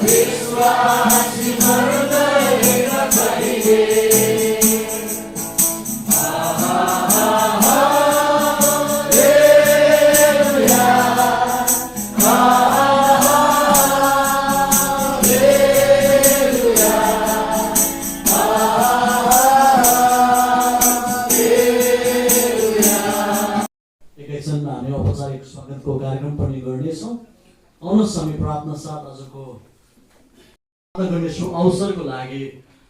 विश्वासी मर्दैन कहिले हामी औपचारिक स्वागतको कार्यक्रम पनि गर्नेछौँ। आउनुहोस् हामी प्रार्थना साथ आजको गर्नेछौँ। अवसरको लागि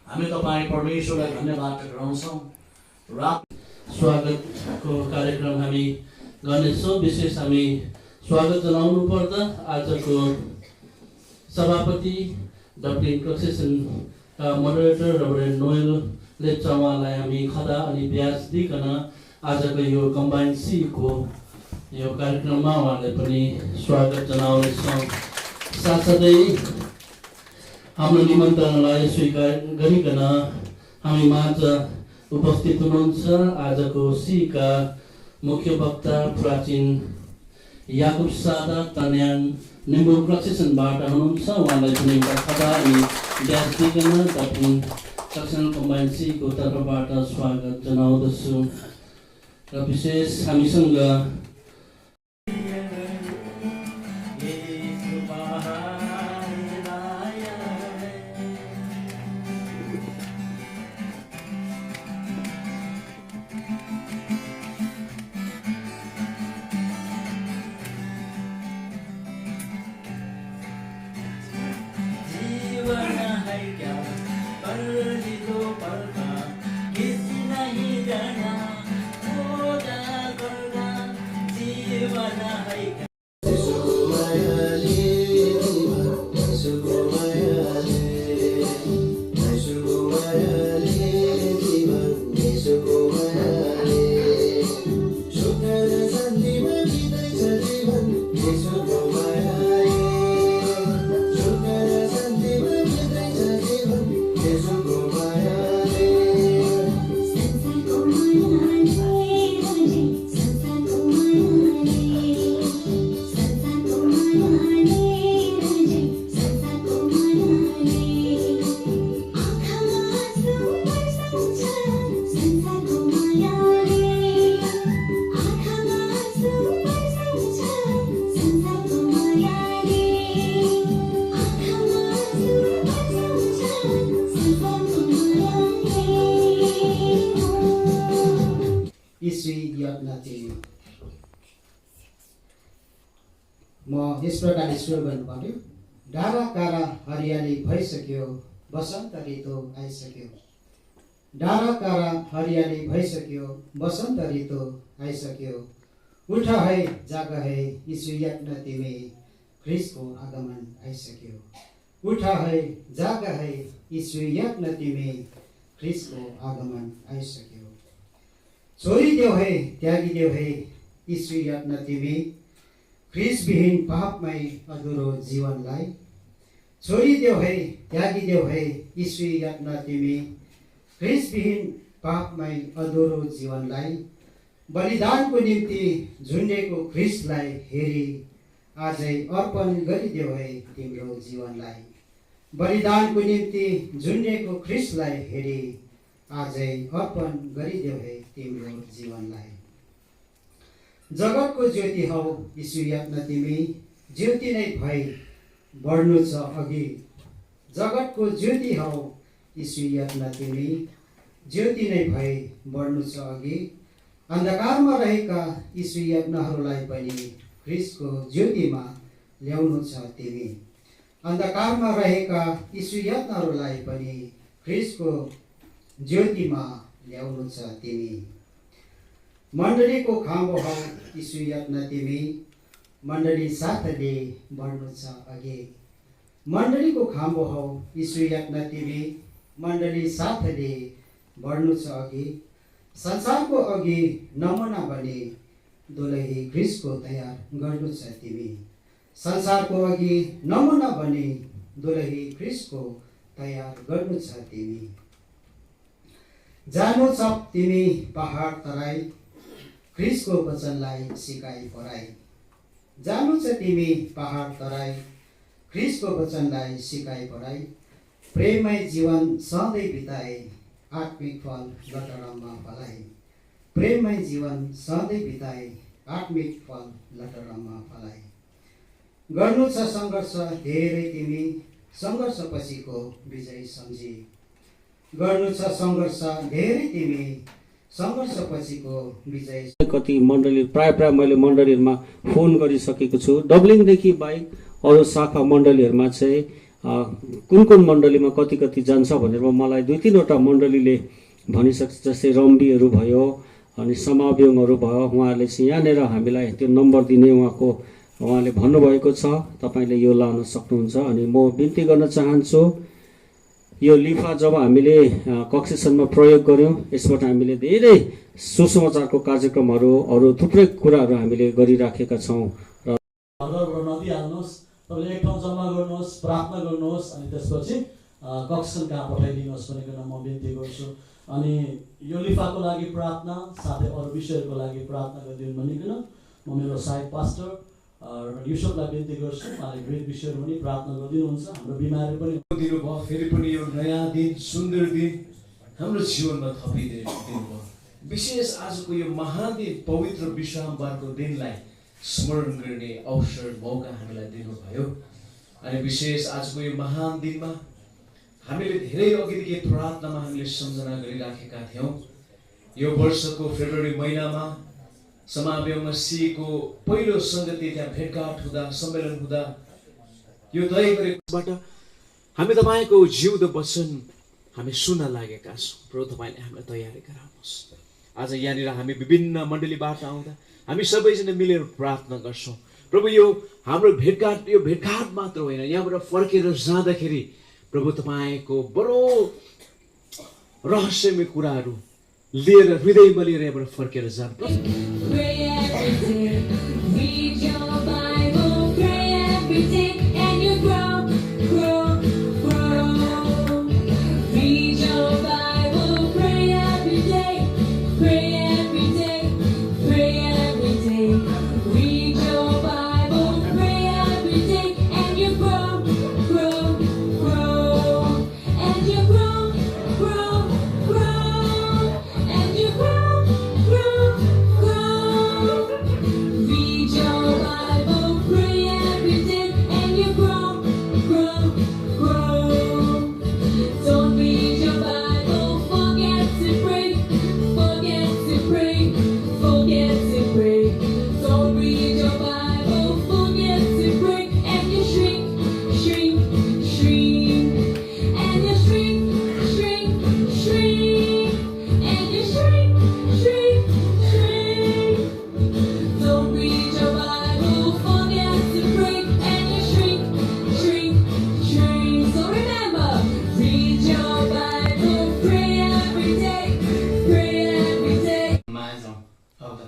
हामी तपाईँ परमेश्वरलाई धन्यवाद गराउँछौँ। रात स्वागतको कार्यक्रम हामी गर्नेछौँ। विशेष हामी स्वागत जनाउनु पर्दा आजको सभापति डब्लिन कन्सेसनका मोडरेटर रेभरेन्ड नोएल लेप्चा उहाँलाई हामी खदा अनि ब्याज दिइकन आजको यो कम्बाइन सीको यो कार्यक्रममा उहाँलाई पनि स्वागत जनाउनेछौँ। साथसाथै हाम्रो निमन्त्रणालाई स्वीकार गरिकन हामी माझ उपस्थित हुनुहुन्छ आजको सीका मुख्य वक्ता प्राचीन याकुब सादा तन्यान निम्बु प्रशिक्षणबाट हुनुहुन्छ। उहाँलाई पनि एउटा खदा अनि ब्याज दिइकन दक्षिण कम्बाइन सीको तर्फबाट स्वागत जनाउँदछु। र विशेष हामीसँग म यस प्रकारले सुरु गर्नु पर्यो। डाँडा काँडा हरियाली भइसक्यो, बसन्त ऋतु आइसक्यो। डाँडा काँडा हरियाली भइसक्यो, बसन्त ऋतु आइसक्यो। उठ है जाग है यीशु यज्ञ तिमी, ख्रीष्टको आगमन आइसक्यो। उठ है जाग है यीशु यज्ञ तिमी, ख्रीष्टको आगमन आइसक्यो। छोडिदेऊ है त्यागिदेऊ है यीशु यज्ञ तिमी, ख्रीष्टविहीन पापमय अधुरो जीवनलाई। छोडिदेऊ है त्यागिदेऊ है यीशु यज्ञ तिमी, ख्रीष्टविहीन पापमय अधुरो जीवनलाई। बलिदानको निम्ति झुन्डेको ख्रीष्टलाई हेरी आजै अर्पण गरिदेऊ है तिम्रो जीवनलाई। बलिदानको निम्ति झुन्डेको ख्रीष्टलाई हेरी आजै अर्पण गरिदेऊ है तिम्रो जीवनलाई। जगतको ज्योति हौ यीशु यज्ञ तिमी, ज्योति नै भई बढ्नु छ अघि। जगतको ज्योति हौ यीशु यज्ञ तिमी, ज्योति नै भई बढ्नु छ अघि। अन्धकारमा रहेका यीशु यज्ञहरूलाई पनि ख्रीष्टको ज्योतिमा ल्याउनु छ तिमी। अन्धकारमा रहेका यीशु यज्ञहरूलाई पनि ख्रीष्टको ज्योतिमा ल्याउनु छ तिमी। मण्डलीको खाँबो हौ यीशु यज्ञ तिमी, मण्डली साथले बढ्नु छ अघि। मण्डलीको खाँबो हौ यीशु यज्ञ तिमी, मण्डली साथले बढ्नु छ अघि। संसारको अघि नमुना बने दुलही ख्रीष्टको तयार गर्नु छ तिमी। संसारको अघि नमुना बने दुलही ख्रीष्टको तयार गर्नु छ तिमी। जानु छ तिमी पहाड तराई, ख्रीष्टको वचनलाई सिकाइ पराई। जानु छ तिमी पहाड तराई, ख्रिस्टको वचनलाई सिकाइ पढाई प्रेममय जीवन सधैँ बिताए आत्मिक फल लटरममा फलाए प्रेममय जीवन सधैँ बिताए आत्मिक फल लटरममा फलाए गर्नु छ सङ्घर्ष धेरै तिमी सङ्घर्षपछिको विजय सम्झी गर्नु छ सङ्घर्ष धेरै तिमी सङ्घर्षपछिको विजय कति मण्डली प्राय मैले मण्डलीहरूमा फोन गरिसकेको छु। डब्लिङदेखि बाहेक अरू शाखा मण्डलीहरूमा चाहिँ कुन कुन मण्डलीमा कति कति जान्छ भनेर मलाई 2-3वटा मण्डलीले भनिसक्छ। जस्तै रम्बीहरू भयो अनि समाव्योङहरू भयो, उहाँहरूले चाहिँ यहाँनिर हामीलाई त्यो नम्बर दिने उहाँले भन्नुभएको छ, तपाईँले यो लान सक्नुहुन्छ। अनि म बिन्ती गर्न चाहन्छु, यो लिफा जब हामीले कक्सेसनमा प्रयोग गऱ्यौँ यसबाट हामीले धेरै सुसमाचारको कार्यक्रमहरू अरू थुप्रै कुराहरू हामीले गरिराखेका छौँ। घरबाट नदिइहाल्नुहोस्, तपाईँले एक ठाउँ जम्मा गर्नुहोस्, प्रार्थना गर्नुहोस् अनि त्यसपछि कक्सन कहाँ पठाइदिनुहोस् भनिकन म बिन्ती गर्छु। अनि यो लिफाको लागि प्रार्थना साथै अरू विषयहरूको लागि प्रार्थना गरिदिनु भनिकन म मेरो साइड पास्टर युसुफलाई बिन्ती गर्छु। उहाँले विविध विषयहरू पनि प्रार्थना गरिदिनुहुन्छ। हाम्रो बिमारी पनि दिनुभयो, फेरि पनि यो नयाँ दिन सुन्दर दिन हाम्रो जीवनमा थपिदिनुभयो। विशेष आजको यो महान दिन पवित्र विश्रामबारको दिनलाई स्मरण गर्ने अवसर मौका हामीलाई दिनुभयो। अनि विशेष आजको यो महान दिनमा हामीले धेरै अघिदेखि प्रार्थनामा हामीले सम्झना गरिराखेका थियौँ। यो वर्षको फेब्रुअरी महिनामा समावेशमा सिएको पहिलो सङ्गति त्यहाँ भेटघाट हुँदा सम्मेलन हुँदा यो तय गरेकोबाट हामी तपाईँको जिउँदो वचन हामी सुन्न लागेका छौँ। प्रभु तपाईँले हामीलाई तयारी गराउनुहोस्। आज यहाँनिर हामी विभिन्न मण्डलीबाट आउँदा हामी सबैजना मिलेर प्रार्थना गर्छौँ। प्रभु यो हाम्रो भेटघाट मात्र होइन, यहाँबाट फर्केर जाँदाखेरि प्रभु तपाईँको बडो रहस्यमय कुराहरू लिएर हृदयमा लिएर यहाँबाट फर्केर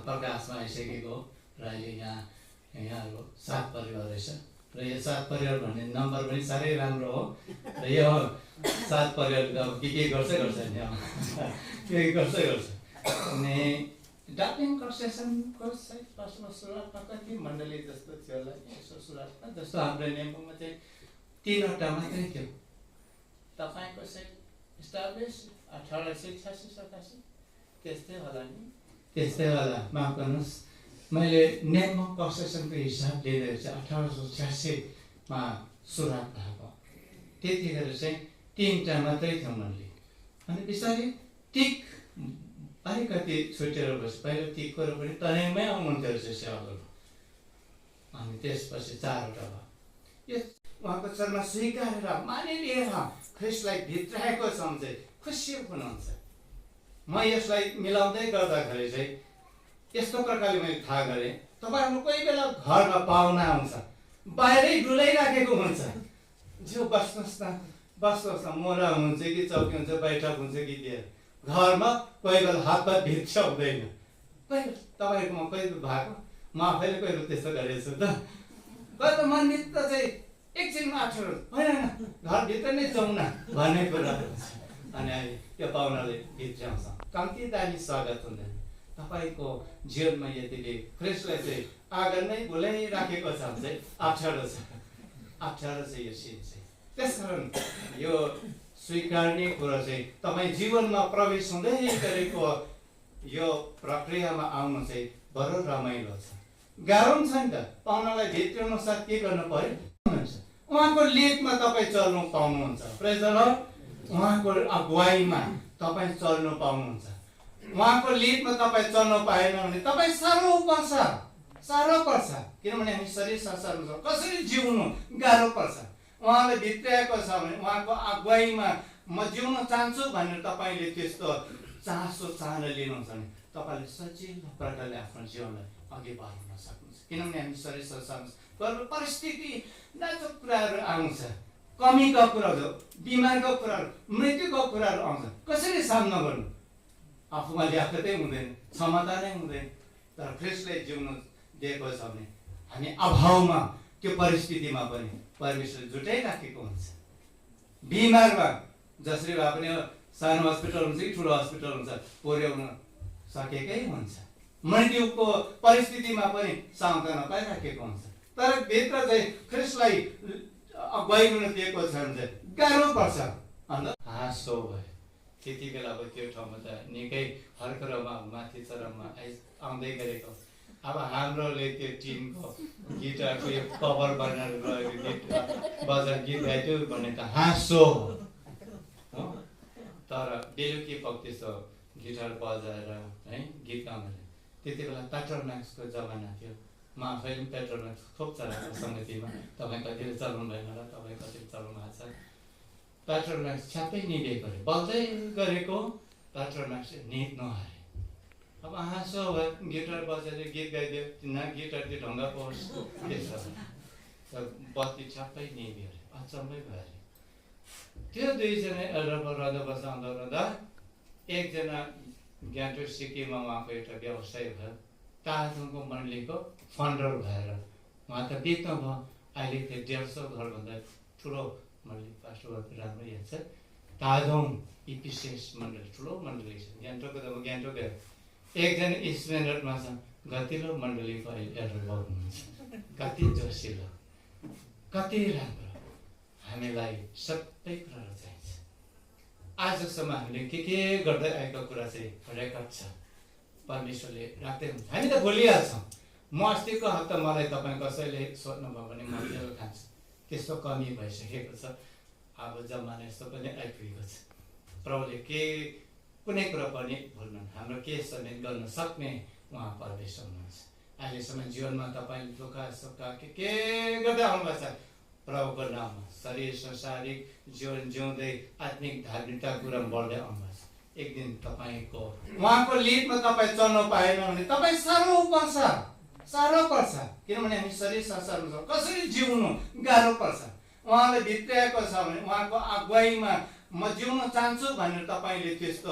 प्रकाशमा आइसकेको र अहिले यहाँको 7 परिवार रहेछ र यो 7 परिवार भन्ने नम्बर पनि साह्रै राम्रो हो। र यो 7 परिवारले अब के गर्छ नि के गर्छ अनि डाक्टिङ कन्सेसनको चाहिँ फर्स्टमा सुरुवातमा कति मण्डली जस्तो थियो होला यसो सुरुवातमा जस्तो हाम्रो नेम्बुमा चाहिँ 3वटा मात्रै थियो। तपाईँको चाहिँ इस्टाब्लिस 1886-87 त्यस्तै होला नि, त्यस्तै होला। माफ गर्नुहोस्, मैले नेम्बुङ कन्सेसनको हिसाब लिँदै चाहिँ 1886मा सुरुवात भएको। त्यतिखेर चाहिँ 3वटा मात्रै थियो मण्डली। अनि बिस्तारै टिक अलिकति छुटेर बस पहिला टिकको पनि तनैमै आउनुहुन्थ्यो रहेछ सेवा गर्नु। अनि त्यसपछि 4वटा भयो। यो उहाँको चरणमा स्वीकारेर मानिलिएर ख्रिस्टलाई भित्राएको छ भने चाहिँ खुसी हुनुहुन्छ। म यसलाई मिलाउँदै गर्दाखेरि चाहिँ यस्तो प्रकारले मैले थाहा गरेँ, तपाईँहरू कोही बेला घरमा पाहुना आउँछ, बाहिरै डुलाइराखेको हुन्छ, जो बस्नुहोस् न, मोरा हुन्छ कि चौकी हुन्छ, बैठक हुन्छ कि के, घरमा कोही बेला हातमा भित्र हुँदैन। कोही तपाईँकोमा कोही भएको म आफैले कोही त्यस्तो गरेको छु त। कोही त मनभित्र चाहिँ एकछिनमा अठ्ठो होइन घरभित्र नै जाउँ न भन्ने कुरा हुन्छ। अनि अहिले त्यो पाहुनाले भित्राउँछ, कम्ती दामी स्वागत हुँदैन। तपाईँको जीवनमा यतिले ख्रिस्टलाई चाहिँ आँगनमै बोलाइराखेको छ भने चाहिँ अप्ठ्यारो छ। अप्ठ्यारो चाहिँ यो सिन चाहिँ। त्यसकारण यो स्वीकार्ने कुरा चाहिँ तपाईँ जीवनमा प्रवेश हुँदै गरेको यो प्रक्रियामा आउनु चाहिँ बडो रमाइलो छ। गाह्रो पनि छ नि त, पाउनलाई भित्रिनु साथ के गर्नु पर्यो, उहाँको लेखमा तपाईँ चल्नु पाउनुहुन्छ। प्रेज द लर्ड। उहाँको अगुवाईमा तपाईँ चल्नु पाउनुहुन्छ। उहाँको लेखमा तपाईँ चल्नु पाएन भने तपाईँ साह्रो पर्छ, किनभने हामी शरीर संसारमा छौँ, कसरी जिउनु गाह्रो पर्छ। उहाँले भित्र्याएको छ भने उहाँको अगुवाईमा म जिउन चाहन्छु भनेर तपाईँले त्यस्तो चासो चाहना लिनुहुन्छ भने तपाईँले सजिलो प्रकारले आफ्नो जीवनलाई अघि बढाउन सक्नुहुन्छ। किनभने हामी शरीर संसारमा परिस्थिति नाजुक कुराहरू आउँछ, कमीका कुराहरू, बिमारको कुराहरू, मृत्युको कुराहरू आउँछ। कसरी सामना गर्नु? आफूमा ल्याकतै हुँदैन, क्षमता नै हुँदैन। तर ख्रिस्टले जिउनु दिएको छ भने हामी अभावमा त्यो परिस्थितिमा पनि परमेश्वरले जुटाइराखेको हुन्छ। बिमारमा जसरी भए पनि सानो हस्पिटल हुन्छ कि ठुलो हस्पिटल हुन्छ, पुर्याउन सकेकै हुन्छ। मृत्युको परिस्थितिमा पनि सान्त्वना पाइराखेको हुन्छ। तर भित्र चाहिँ ख्रिस्टलाई अगुवाई हुन दिएको छ भने चाहिँ गाह्रो पर्छ। अन्त हाँसो भयो त्यति बेलाको त्यो ठाउँमा त निकै हर कुरामा माथि चरममा आउँदै गरेको। अब हाम्रोले त्यो टिनको गिटारको यो कभर बनाएर गएको गीत बजार गीत गाइदियो भने त हाँसो हो। तर बेलुकी पक्तिसो गिटार बजाएर है गीत गाउने त्यति बेला पेट्रोम्याक्सको जमाना थियो। म आफैले पनि पेट्रोम्याक्स खुब चलाएको सङ्गतिमा। तपाईँ कतिले चलाउनु भएन होला, तपाईँ कतिले चलाउनु भएको छ। पेट्रोम्याक्स छ्याप्पै निभेको अरे, बल्दै गरेको पेट्रोम्याक्स निप्नु अरे। अब हाँसो भयो, गिटार बजाएर गीत गाइदियो, न गिटार त्यो ढङ्ग पाओस् त्यसो बत्ती छ्याप्पै निभ्यो अरे। अचम्मै भयो अरे। त्यो दुईजना रहँदा रहँदा एकजना गान्तोक सिक्किममा उहाँको एउटा व्यवसाय भयो। ताजोङको मण्डलीको फन्डर भएर उहाँ त बित्नु भयो। अहिले त्यो 150 घरभन्दा ठुलो मण्डली पास्टर राम्रो हेर्छ। ताजोङ इपिसिएस मण्डली ठुलो मण्डली छ गान्तोकको। त म गान्तोक गएँ, एकजना स्पेन्डरमा छ, गतिलो मण्डलीको अहिले एडर गर्नुहुन्छ। कति जोसिलो, कति राम्रो। हामीलाई सबै कुराहरू चाहिन्छ। आजसम्म हामीले के गर्दै आएको कुरा चाहिँ रेकर्ड छ, परमेश्वरले राख्दै हुन्छ। हामी त भुलिहाल्छौँ। म अस्तिको हप्ता मलाई तपाईँ कसैले सोध्नुभयो भने म तेल खान्छु, त्यस्तो कमी भइसकेको छ। अब जमाना यस्तो पनि आइपुगेको छ। प्रभुले के कुनै कुरा पनि भुल्नु, हाम्रो के समेत गर्न सक्ने उहाँ परमेश्वर हुनुहुन्छ। अहिलेसम्म जीवनमा तपाईँले दुःख सुख के गर्दै आउनुभएको छ, प्रभुको नाममा शरीर संसारिक जीवन जिउँदै आत्मिक धार्मिकता कुरा बढ्दै आउनुहोस्। एक दिन तपाईँको उहाँको लिडमा तपाईँ चल्न पाएन भने तपाईँ साह्रो पर्छ, किनभने हामी शरीर संसारमा छौँ, कसरी जिउनु गाह्रो पर्छ। उहाँले भित्र्याएको छ भने उहाँको अगुवाईमा म जिउन चाहन्छु भनेर तपाईँले त्यस्तो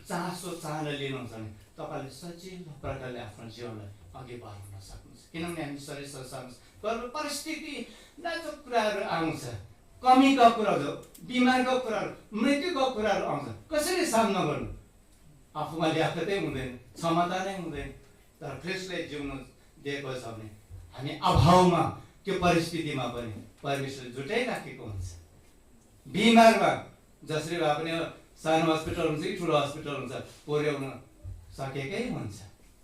चासो चाहना लिनुहुन्छ भने तपाईँले सजिलो प्रकारले आफ्नो जीवनलाई अघि बढाउन सक्नुहुन्छ। किनभने हामी शरीर संसारमा परिस्थिति नाजुक कुराहरू आउँछ, कमीका कुराहरू, बिमारको कुराहरू, मृत्युको कुराहरू आउँछ। कसरी सामना गर्नु? आफूमा ल्याकतै हुँदैन, क्षमता नै हुँदैन। तर ख्रिस्टले जिउनु दिएको छ भने हामी अभावमा त्यो परिस्थितिमा पनि परमेश्वरले जुटाइराखेको हुन्छ। बिमारमा जसरी भए पनि सानो हस्पिटल हुन्छ कि ठुलो हस्पिटल हुन्छ, पुर्याउन सकेकै हुन्छ।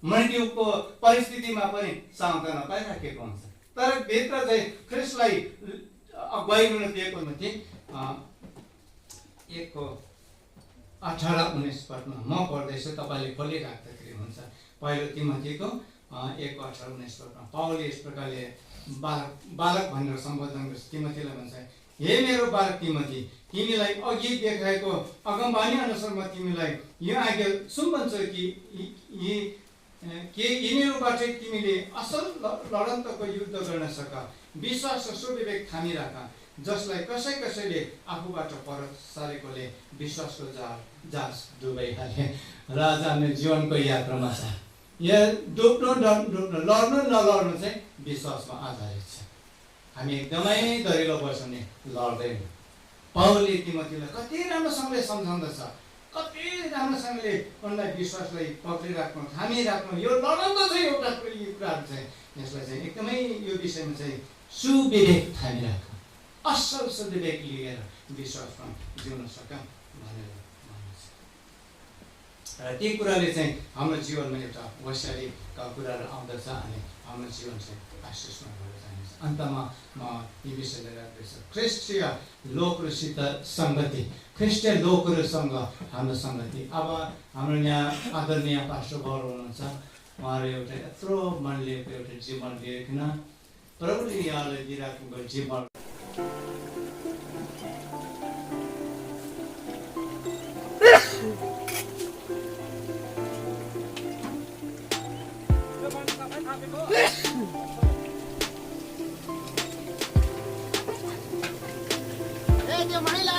मृत्युको परिस्थितिमा पनि सान्त्वना पाइराखेको हुन्छ। तर भित्र चाहिँ ख्रिस्टलाई अगुवाई हुन दिएको थिएँ। 1:18-19 पदमा म पढ्दैछु, तपाईँले खोलिराख्दाखेरि हुन्छ। पहिलो तिमोथीको 1:18-19 पदमा पावलले यस प्रकारले बालक भनेर सम्बोधन गर्छ। तिमोथीलाई भन्छ, हे मेरो बालक तिमोथी, तिमीलाई अघि देखाएको अगमबानी अनुसार म तिमीलाई यो आज्ञा सुम्बन्छु कि यिनीहरूबाटै तिमीले असल लडन्तको युद्ध गर्न सक। विश्वास र सुविवेक थामिराख, जसलाई कसैले आफूबाट पर सारेकोले विश्वासको जहाज डुबाइहाले। राजा हामी जीवनको यात्रामा छ। यहाँ डुब्नु लड्नु नलड्नु चाहिँ विश्वासमा आधारित छ। हामी एकदमै दरिलो बस्यो भने लड्दैनौँ। पावलले तिमोथीलाई कति राम्रोसँगले सम्झाउँदछ, कति राम्रोसँगले उनलाई विश्वासलाई पक्रिराख्नु, थामिराख्नु। यो लडन्त चाहिँ एउटा कुराहरू चाहिँ यसलाई चाहिँ एकदमै यो विषयमा चाहिँ सुविवेक थामिराख्नु। असल सद्विवेक लिएर विश्वासमा जिउन सकौँ भनेर मानिन्छ। र ती कुराले चाहिँ हाम्रो जीवनमा एउटा वैशालीका कुराहरू आउँदछ अनि हाम्रो जीवन चाहिँ आशिषमा भएर जानेछ। अन्तमा म यी विषयलाई राख्दैछु, ख्रिस्टीय लोकहरूसित सङ्गति, ख्रिस्टीय लोकहरूसँग हाम्रो सङ्गति। अब हाम्रो यहाँ आदरणीय पास्टर गौर हुनुहुन्छ, उहाँहरू एउटा यत्रो मन लिएको एउटा जीवन लिएकिन प्रभुले यहाँलाई दिइराख्नु जीवन महिला